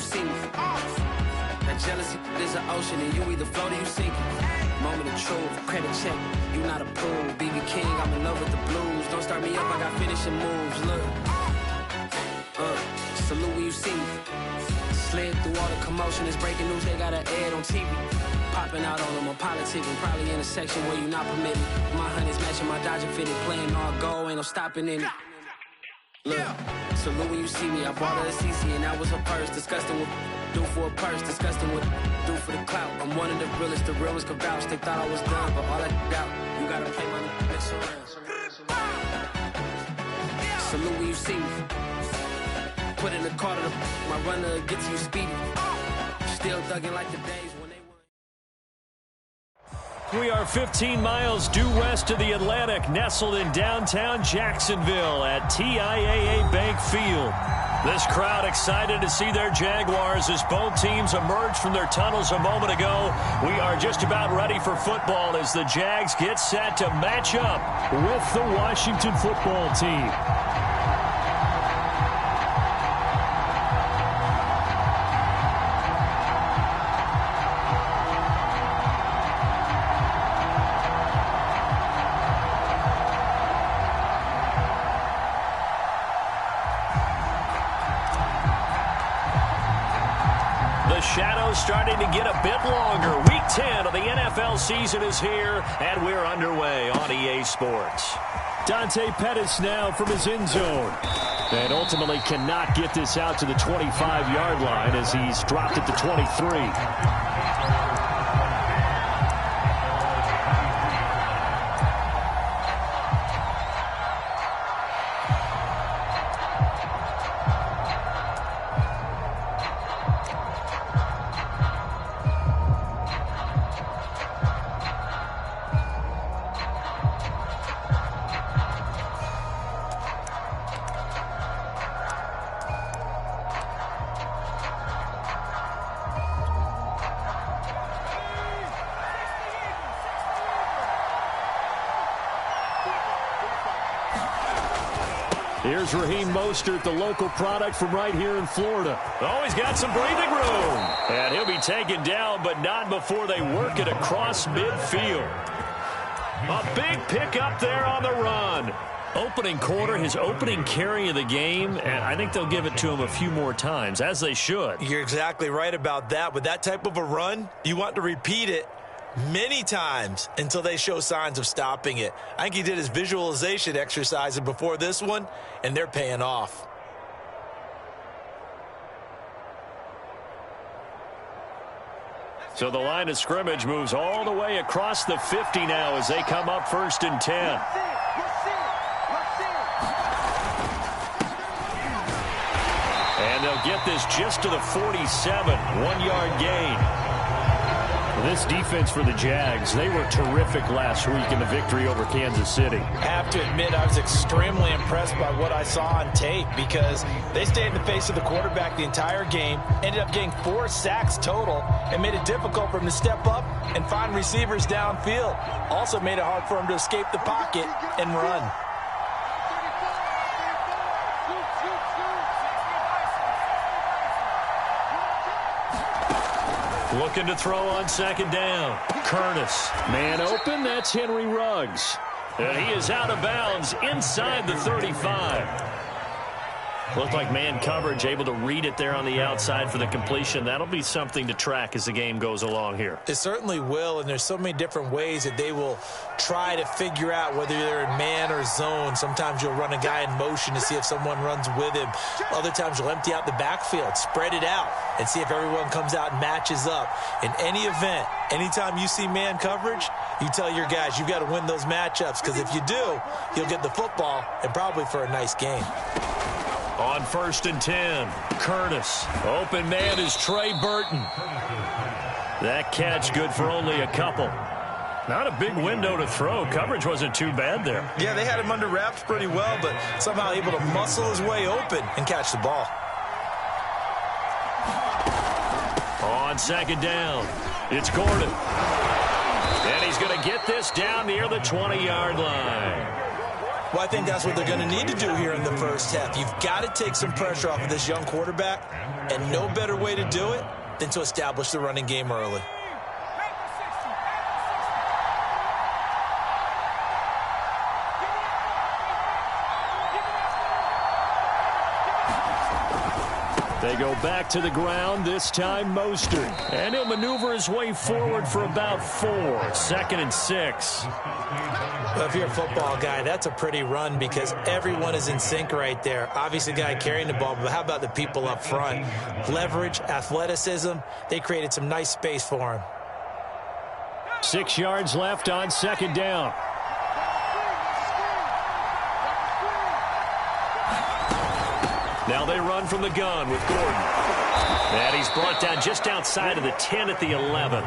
see me. That jealousy is an ocean, and you either float or you sink. Moment of truth, credit check, you not approved. BB King, I'm in love with the blues. Don't start me up, I got finishing moves. Look, salute when you see me. Slid through all the commotion, it's breaking news, they got an ad on TV. Popping out on them, I'm politicking, probably in a section where you not permitted. My honey's matching my Dodger fitted, playing all go, ain't no stopping in it. Look, salute when you see me, I bought her a CC and that was her purse. Disgusting with do for a purse, disgusting with do for the clout. I'm one of the realest, the realest could vouch. They thought I was done, but all I doubt, you gotta play my mix around. Salute when you see me. Put in the car to my runner, get to you speedy. Still thugging like the days when they won. We are 15 miles due west of the Atlantic, nestled in downtown Jacksonville at TIAA Bank Field. This crowd excited to see their Jaguars as both teams emerged from their tunnels a moment ago. We are just about ready for football as the Jags get set to match up with the Washington football team. Shadows starting to get a bit longer. Week 10 of the NFL season is here, and we're underway on EA Sports. Dante Pettis now from his end zone. And ultimately cannot get this out to the 25-yard line as he's dropped at the 23. Here's Raheem Mostert, the local product from right here in Florida. Oh, he's got some breathing room. And he'll be taken down, but not before they work it across midfield. A big pickup there on the run. Opening quarter, his opening carry of the game, and I think they'll give it to him a few more times, as they should. You're exactly right about that. With that type of a run, you want to repeat it many times until they show signs of stopping it. I think he did his visualization exercise before this one, and they're paying off. So the line of scrimmage moves all the way across the 50 now as they come up 1st and 10. And they'll get this just to the 47, 1-yard gain. This defense for the Jags, they were terrific last week in the victory over Kansas City. I have to admit, I was extremely impressed by what I saw on tape because they stayed in the face of the quarterback the entire game, ended up getting 4 sacks total, and made it difficult for him to step up and find receivers downfield. Also made it hard for him to escape the pocket and run. Looking to throw on 2nd down. Curtis. Man open, that's Henry Ruggs. And he is out of bounds inside the 35. Looked like man coverage, able to read it there on the outside for the completion. That'll be something to track as the game goes along here. It certainly will, and there's so many different ways that they will try to figure out whether they're in man or zone. Sometimes you'll run a guy in motion to see if someone runs with him. Other times you'll empty out the backfield, spread it out, and see if everyone comes out and matches up. In any event, anytime you see man coverage, you tell your guys you've got to win those matchups, because if you do, you'll get the football and probably for a nice game. On 1st and 10, Curtis. Open man is Trey Burton. That catch good for only a couple. Not a big window to throw. Coverage wasn't too bad there. Yeah, they had him under wraps pretty well, but somehow able to muscle his way open and catch the ball. On 2nd down, it's Gordon. And he's going to get this down near the 20-yard line. Well, I think that's what they're going to need to do here in the first half. You've got to take some pressure off of this young quarterback, and no better way to do it than to establish the running game early. They go back to the ground, this time Mostert. And he'll maneuver his way forward for about 4. 2nd and 6. Well, if you're a football guy, that's a pretty run because everyone is in sync right there. Obviously, the guy carrying the ball, but how about the people up front? Leverage, athleticism, they created some nice space for him. 6 yards left on 2nd down. Now they run from the gun with Gordon. And he's brought down just outside of the 10 at the 11.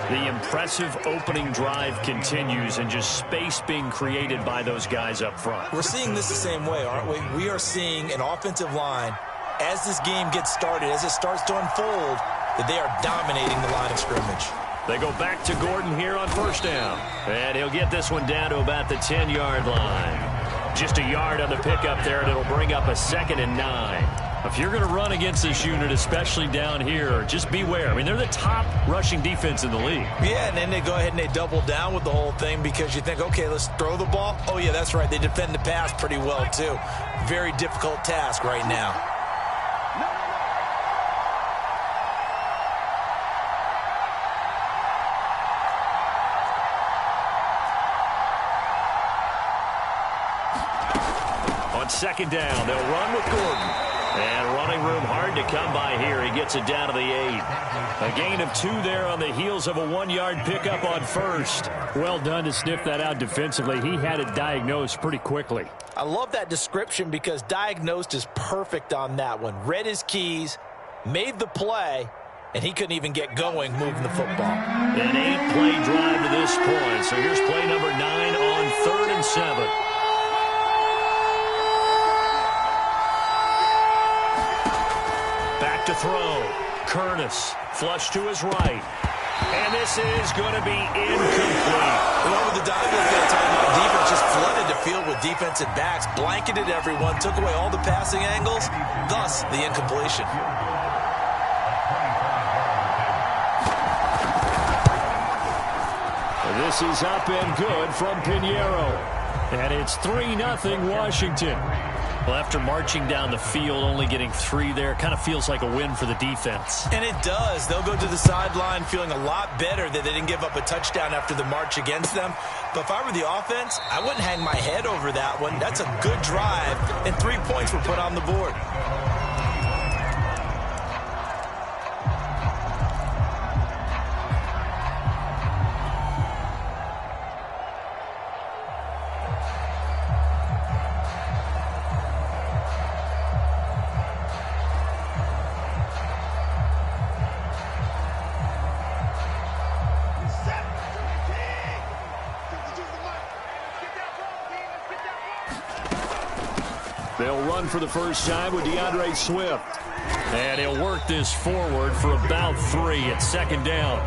The impressive opening drive continues and just space being created by those guys up front. We're seeing this the same way, aren't we? We are seeing an offensive line, as this game gets started, as it starts to unfold, that they are dominating the line of scrimmage. They go back to Gordon here on 1st down. And he'll get this one down to about the 10-yard line. Just a yard on the pickup there, and it'll bring up a 2nd and 9. If you're going to run against this unit, especially down here, just beware. I mean, they're the top rushing defense in the league. Yeah, and then they go ahead and they double down with the whole thing because you think, okay, let's throw the ball. Oh, yeah, that's right. They defend the pass pretty well, too. Very difficult task right now. On 2nd down, they'll run with Gordon. And running room hard to come by here. He gets it down to the 8. A gain of 2 there on the heels of a 1-yard pickup on 1st. Well done to sniff that out defensively. He had it diagnosed pretty quickly. I love that description because diagnosed is perfect on that one. Read his keys, made the play, and he couldn't even get going moving the football. An 8-play drive to this point. So here's play number 9 on 3rd and 7. Back to throw. Curtis, flush to his right. And this is going to be incomplete. And over the diamond that time, defense just flooded the field with defensive backs, blanketed everyone, took away all the passing angles, thus the incompletion. This is up and good from Pinheiro. And it's 3-0 Washington. Well, after marching down the field, only getting 3 there, kind of feels like a win for the defense. And it does. They'll go to the sideline feeling a lot better that they didn't give up a touchdown after the march against them. But if I were the offense, I wouldn't hang my head over that one. That's a good drive, and 3 points were put on the board. They'll run for the first time with DeAndre Swift. And he'll work this forward for about 3 at 2nd down.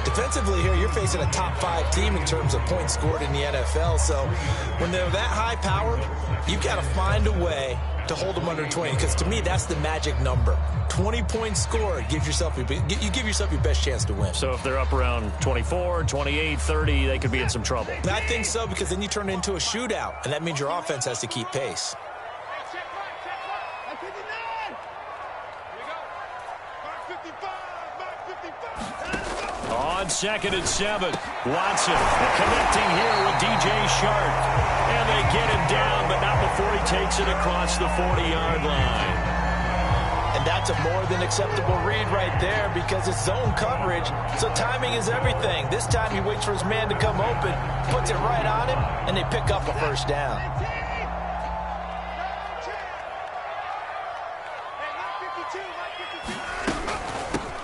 Defensively here, you're facing a top 5 team in terms of points scored in the NFL. So when they're that high powered, you've got to find a way to hold them under 20. Because to me, that's the magic number. 20 points scored gives yourself you give yourself your best chance to win. So if they're up around 24, 28, 30, they could be in some trouble. I think so, because then you turn it into a shootout, and that means your offense has to keep pace. On 2nd and 7, Watson connecting here with DJ Shark. And they get him down, but not before he takes it across the 40-yard line. And that's a more than acceptable read right there because it's zone coverage, so timing is everything. This time he waits for his man to come open, puts it right on him, and they pick up a first down.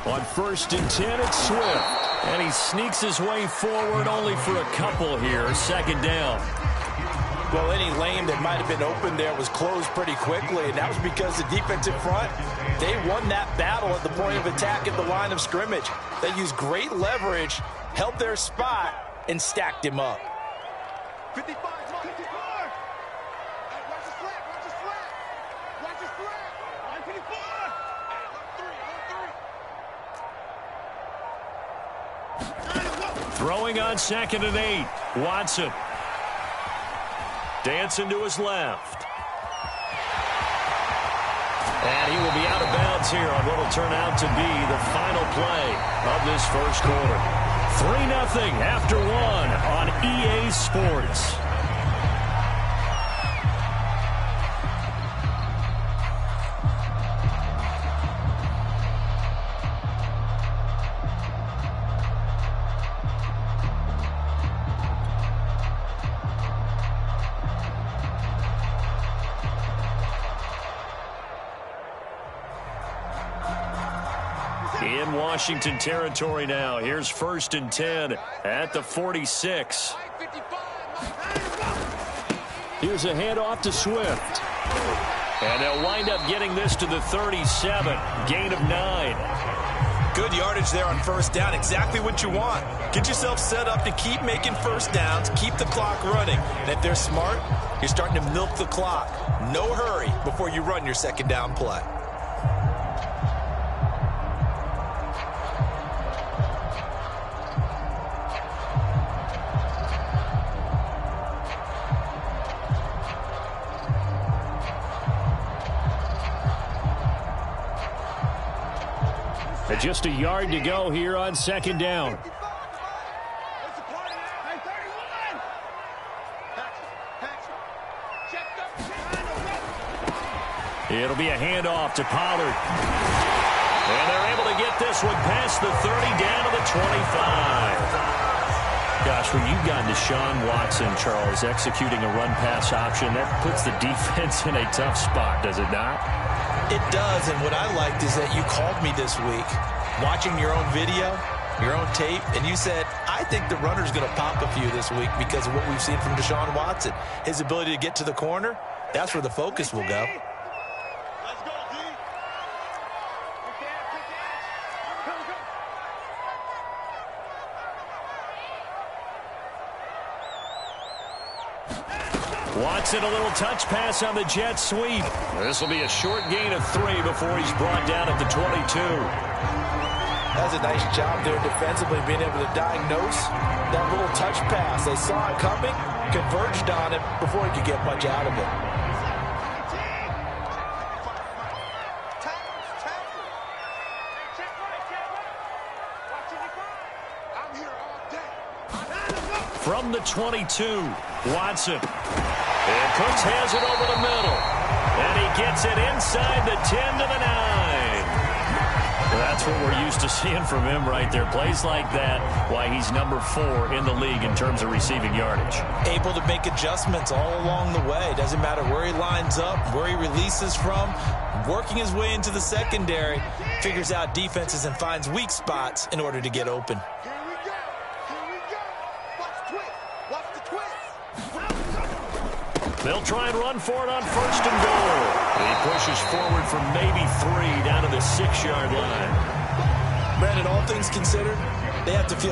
On 1st and 10, it's Swift. And he sneaks his way forward only for a couple here. 2nd down. Well, any lane that might have been open there was closed pretty quickly, and that was because the defensive front, they won that battle at the point of attack at the line of scrimmage. They used great leverage, held their spot, and stacked him up. 55, going on 2nd and 8. Watson. Dancing to his left. And he will be out of bounds here on what will turn out to be the final play of this first quarter. 3-0 after 1 on EA Sports. In Washington territory now. Here's 1st and 10 at the 46. Here's a handoff to Swift. And they'll wind up getting this to the 37. Gain of 9. Good yardage there on 1st down. Exactly what you want. Get yourself set up to keep making 1st downs, keep the clock running. And if they're smart, you're starting to milk the clock. No hurry before you run your 2nd down play. Just a yard to go here on 2nd down. It'll be a handoff to Pollard. And they're able to get this one past the 30 down to the 25. Gosh, when you've got Deshaun Watson, Charles, executing a run-pass option, that puts the defense in a tough spot, does it not? It does, and what I liked is that you called me this week, watching your own video, your own tape, and you said, I think the runner's going to pop a few this week because of what we've seen from Deshaun Watson. His ability to get to the corner, that's where the focus will go. Let's go, D. Watson, a little touch pass on the jet sweep. This will be a short gain of 3 before he's brought down at the 22. That's a nice job there defensively, being able to diagnose that little touch pass. They saw it coming, converged on it before he could get much out of it. From the 22, Watson. And Cooks has it over the middle. And he gets it inside the 10 to the 9. That's what we're used to seeing from him right there. Plays like that, why he's number 4 in the league in terms of receiving yardage. Able to make adjustments all along the way. Doesn't matter where he lines up, where he releases from. Working his way into the secondary, figures out defenses and finds weak spots in order to get open. They'll try and run for it on 1st and goal. He pushes forward from maybe 3 down to the 6-yard line. Brandon, all things considered, they have to feel